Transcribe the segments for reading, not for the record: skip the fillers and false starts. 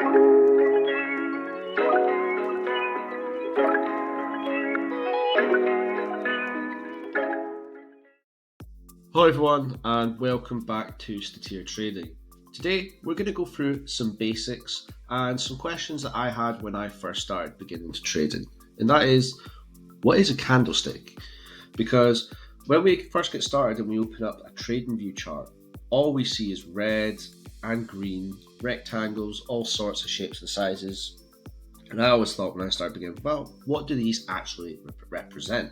Hello everyone and welcome back to Statir Trading. Today we're going to go through some basics and some questions that I had when I first started beginning to trading. And that is, what is a candlestick? Because when we first get started and we open up a trading view chart, all we see is red and green, rectangles, all sorts of shapes and sizes. And I always thought when I started beginning, well, what do these actually represent?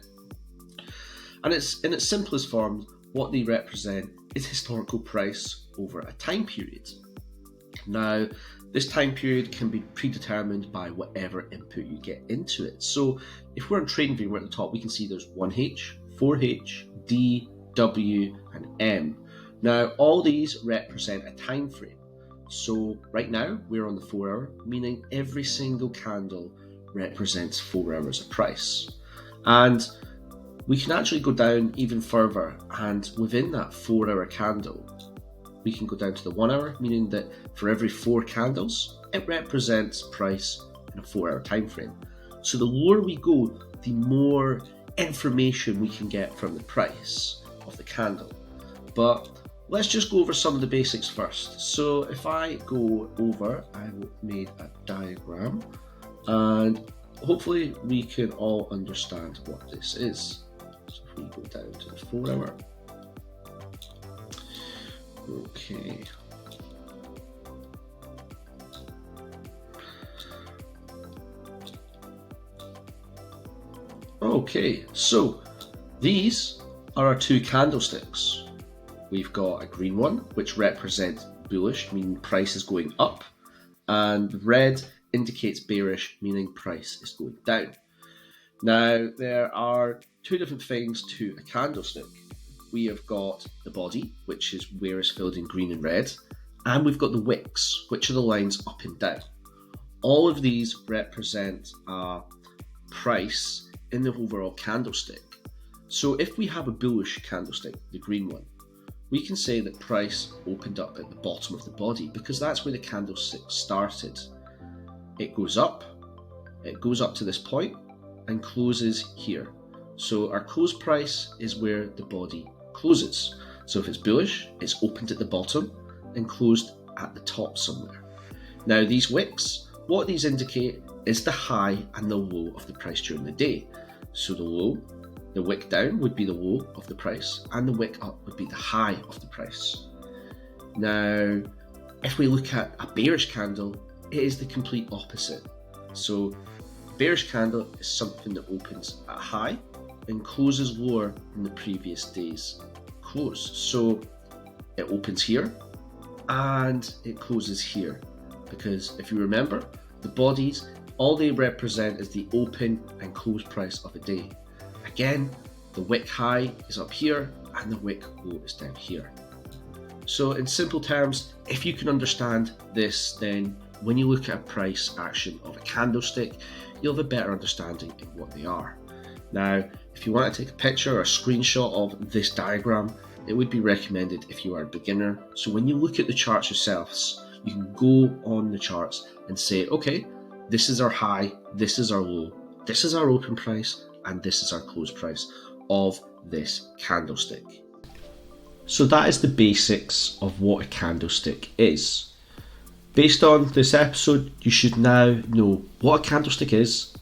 And it's in its simplest form, what they represent is historical price over a time period. Now, this time period can be predetermined by whatever input you get into it. So if we're on TradingView, we're at the top, we can see there's 1H, 4H, D, W, and M. Now, all these represent a time frame. So right now, we're on the 4 hour, meaning every single candle represents 4 hours of price. And we can actually go down even further, and within that 4 hour candle, we can go down to the 1 hour, meaning that for every 4 candles, it represents price in a 4 hour time frame. So the lower we go, the more information we can get from the price of the candle. But let's just go over some of the basics first. So if I go over, I made a diagram, and hopefully we can all understand what this is. So if we go down to the 4 hour, okay. Okay, so these are our 2 candlesticks. We've got a green one, which represents bullish, meaning price is going up, and red indicates bearish, meaning price is going down. Now, there are 2 different things to a candlestick. We have got the body, which is where it's filled in green and red, and we've got the wicks, which are the lines up and down. All of these represent a price in the overall candlestick. So if we have a bullish candlestick, the green one, we can say that price opened up at the bottom of the body because that's where the candlestick started. It goes up to this point and closes here. So our close price is where the body closes. So if it's bullish, it's opened at the bottom and closed at the top somewhere. Now these wicks, what these indicate is the high and the low of the price during the day. So the low, the wick down would be the low of the price, and the wick up would be the high of the price. Now, if we look at a bearish candle, it is the complete opposite. So bearish candle is something that opens at high and closes lower than the previous day's close. So it opens here and it closes here, because if you remember, the bodies, all they represent is the open and close price of a day. Again, the wick high is up here and the wick low is down here. So in simple terms, if you can understand this, then when you look at a price action of a candlestick, you'll have a better understanding of what they are. Now, if you want to take a picture or a screenshot of this diagram, it would be recommended if you are a beginner. So when you look at the charts yourselves, you can go on the charts and say, okay, this is our high, this is our low, this is our open price, and this is our close price of this candlestick. So that is the basics of what a candlestick is. Based on this episode, you should now know what a candlestick is,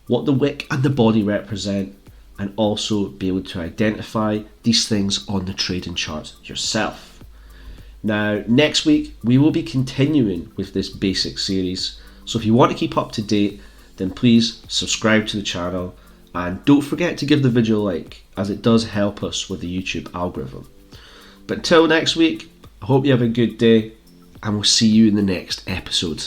what the wick and the body represent, and also be able to identify these things on the trading chart yourself. Now, next week, we will be continuing with this basic series. So if you want to keep up to date, then please subscribe to the channel, and don't forget to give the video a like, as it does help us with the YouTube algorithm. But until next week, I hope you have a good day, and we'll see you in the next episode.